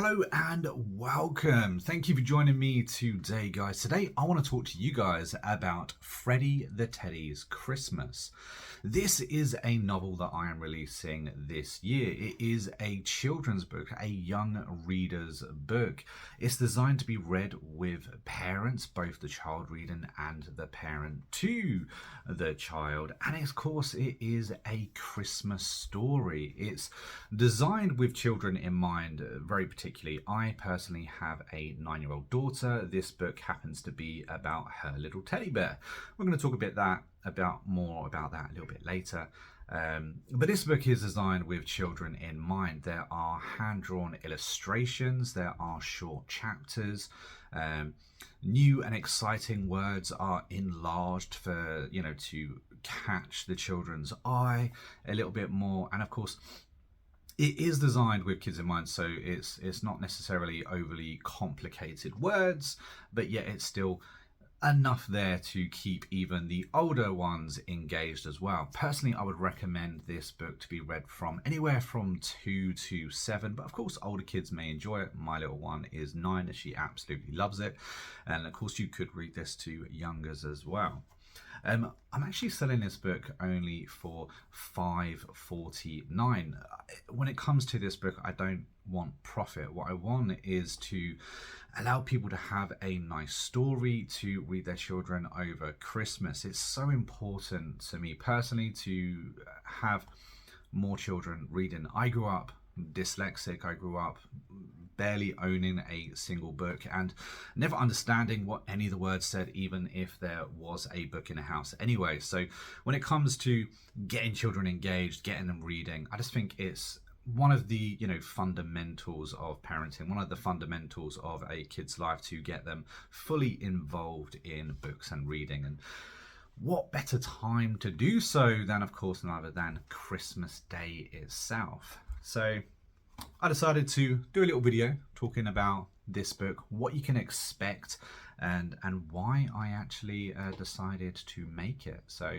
Hello and welcome. Thank you for joining me today, guys. Today, I want to talk to you guys about Freddy the Teddy's Christmas. This is a novel that I am releasing this year. It is a children's book, a young reader's book. It's designed to be read with parents, both the child reading and the parent to the child. And of course, it is a Christmas story. It's designed with children in mind, very particularly. I personally have a 9-year-old daughter. This book happens to be about her little teddy bear. We're going to talk more about that a little bit later. But this book is designed with children in mind. There are hand-drawn illustrations, there are short chapters, new and exciting words are enlarged for, to catch the children's eye a little bit more. And of course, it is designed with kids in mind, so it's not necessarily overly complicated words, but yet it's still enough there to keep even the older ones engaged as well. Personally, I would recommend this book to be read from anywhere from 2 to 7, but of course older kids may enjoy it. My little one is 9 and she absolutely loves it, and of course you could read this to youngers as well. I'm actually selling this book only for $5.49. When it comes to this book, I don't want profit. What I want is to allow people to have a nice story to read their children over Christmas. It's so important to me personally to have more children reading. I grew up dyslexic. I grew up barely owning a single book and never understanding what any of the words said, even if there was a book in the house anyway. So when it comes to getting children engaged, getting them reading, I just think it's one of the fundamentals of parenting, one of the fundamentals of a kid's life, to get them fully involved in books and reading. And what better time to do so than, of course, none other than Christmas Day itself. So I decided to do a little video talking about this book, what you can expect, and why I actually decided to make it. So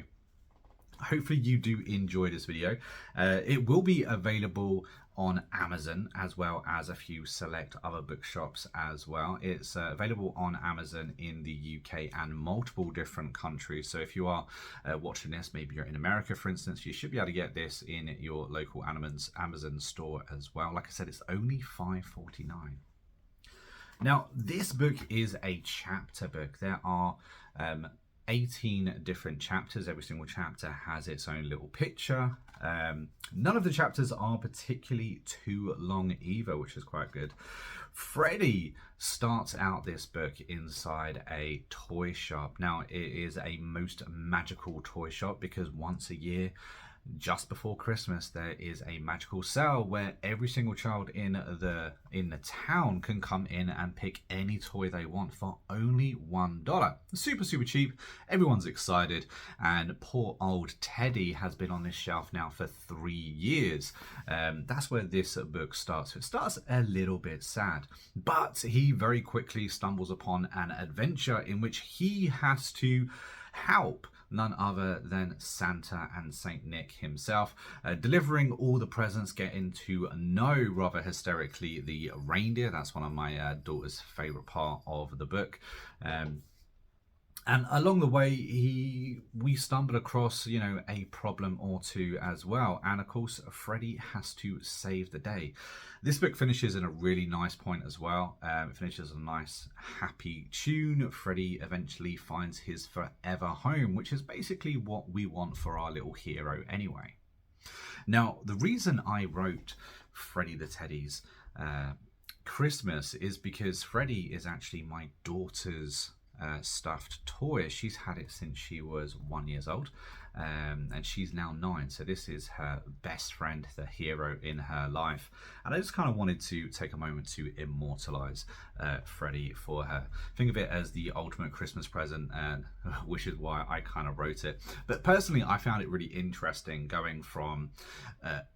hopefully you do enjoy this video. It will be available on Amazon as well as a few select other bookshops as well. It's available on Amazon in the UK and multiple different countries. So if you are watching this, maybe you're in America, for instance, you should be able to get this in your local Amazon store as well. Like I said, it's only $5.49. Now, this book is a chapter book. There are 18 different chapters. Every single chapter has its own little picture. None of the chapters are particularly too long either, which is quite good. Freddy starts out this book inside a toy shop. Now, it is a most magical toy shop because once a year, just before Christmas, there is a magical sale where every single child in the town can come in and pick any toy they want for only $1. Super cheap. Everyone's excited, and poor old Teddy has been on this shelf now for 3 years. That's where this book starts. It starts a little bit sad, but he very quickly stumbles upon an adventure in which he has to help none other than Santa and Saint Nick himself, delivering all the presents, getting to know, rather hysterically, the reindeer. That's one of my daughter's favorite part of the book. And along the way, we stumble across, a problem or two as well. And of course, Freddy has to save the day. This book finishes in a really nice point as well. It finishes a nice, happy tune. Freddy eventually finds his forever home, which is basically what we want for our little hero anyway. Now, the reason I wrote Freddy the Teddy's Christmas is because Freddy is actually my daughter's stuffed toy. She's had it since she was 1 year old, and she's now 9. So this is her best friend, the hero in her life. And I just kind of wanted to take a moment to immortalize Freddy for her. Think of it as the ultimate Christmas present, and which is why I kind of wrote it. But personally, I found it really interesting going from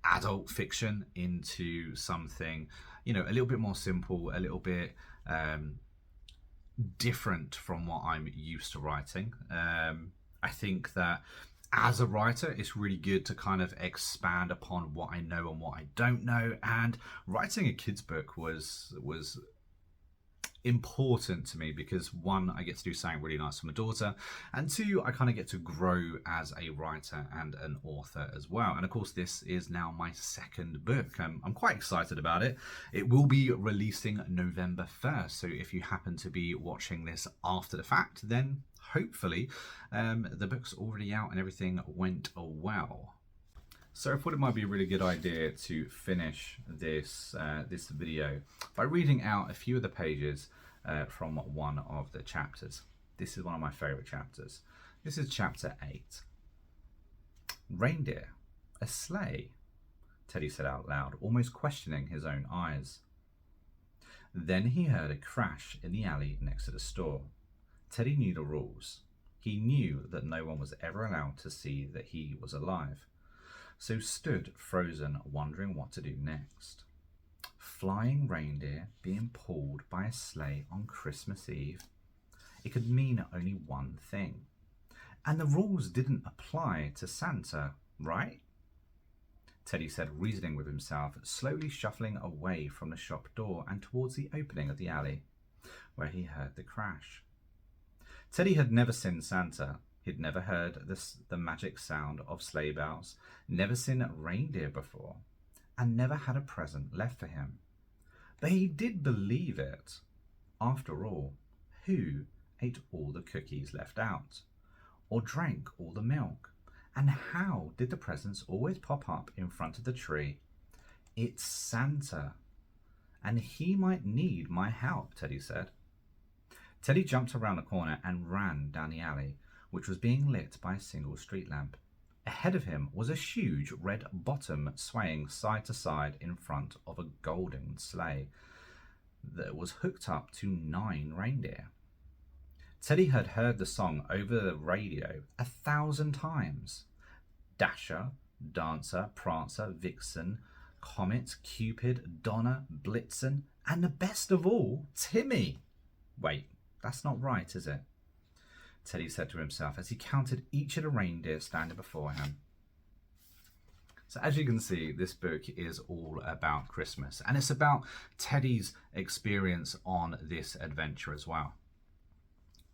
adult fiction into something, a little bit more simple, a little bit different from what I'm used to writing. I think that as a writer, it's really good to kind of expand upon what I know and what I don't know. And writing a kid's book was important to me because one, I get to do something really nice for my daughter, and two, I kind of get to grow as a writer and an author as well. And of course, this is now my second book. I'm quite excited about it. It will be releasing November 1st, so if you happen to be watching this after the fact, then hopefully the book's already out and everything went well. So I thought it might be a really good idea to finish this this video by reading out a few of the pages from one of the chapters. This is one of my favourite chapters. This is chapter 8. Reindeer, a sleigh, Teddy said out loud, almost questioning his own eyes. Then he heard a crash in the alley next to the store. Teddy knew the rules. He knew that no one was ever allowed to see that he was alive, so stood frozen, wondering what to do next. Flying reindeer being pulled by a sleigh on Christmas Eve. It could mean only one thing. And the rules didn't apply to Santa, right? Teddy said, reasoning with himself, slowly shuffling away from the shop door and towards the opening of the alley, where he heard the crash. Teddy had never seen Santa. He'd never heard the magic sound of sleigh bells, never seen reindeer before, and never had a present left for him. But he did believe it. After all, who ate all the cookies left out? Or drank all the milk? And how did the presents always pop up in front of the tree? It's Santa, and he might need my help, Teddy said. Teddy jumped around the corner and ran down the alley, which was being lit by a single street lamp. Ahead of him was a huge red bottom swaying side to side in front of a golden sleigh that was hooked up to 9 reindeer. Teddy had heard the song over the radio 1,000 times. Dasher, Dancer, Prancer, Vixen, Comet, Cupid, Donner, Blitzen, and the best of all, Timmy. Wait, that's not right, is it? Teddy said to himself as he counted each of the reindeer standing before him. So as you can see, this book is all about Christmas, and it's about Teddy's experience on this adventure as well.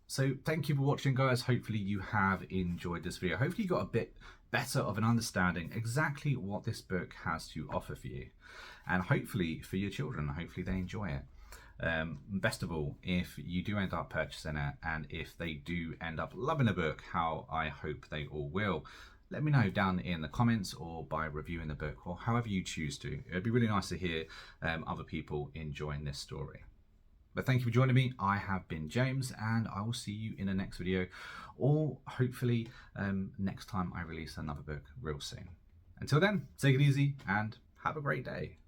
So thank you for watching, guys. Hopefully you have enjoyed this video. Hopefully you got a bit better of an understanding exactly what this book has to offer for you, and hopefully for your children, hopefully they enjoy it. Best of all, if you do end up purchasing it, and if they do end up loving the book, how I hope they all will, let me know down in the comments or by reviewing the book, or however you choose to. It'd be really nice to hear other people enjoying this story. But thank you for joining me. I have been James, and I will see you in the next video, or hopefully next time I release another book real soon. Until then, take it easy and have a great day.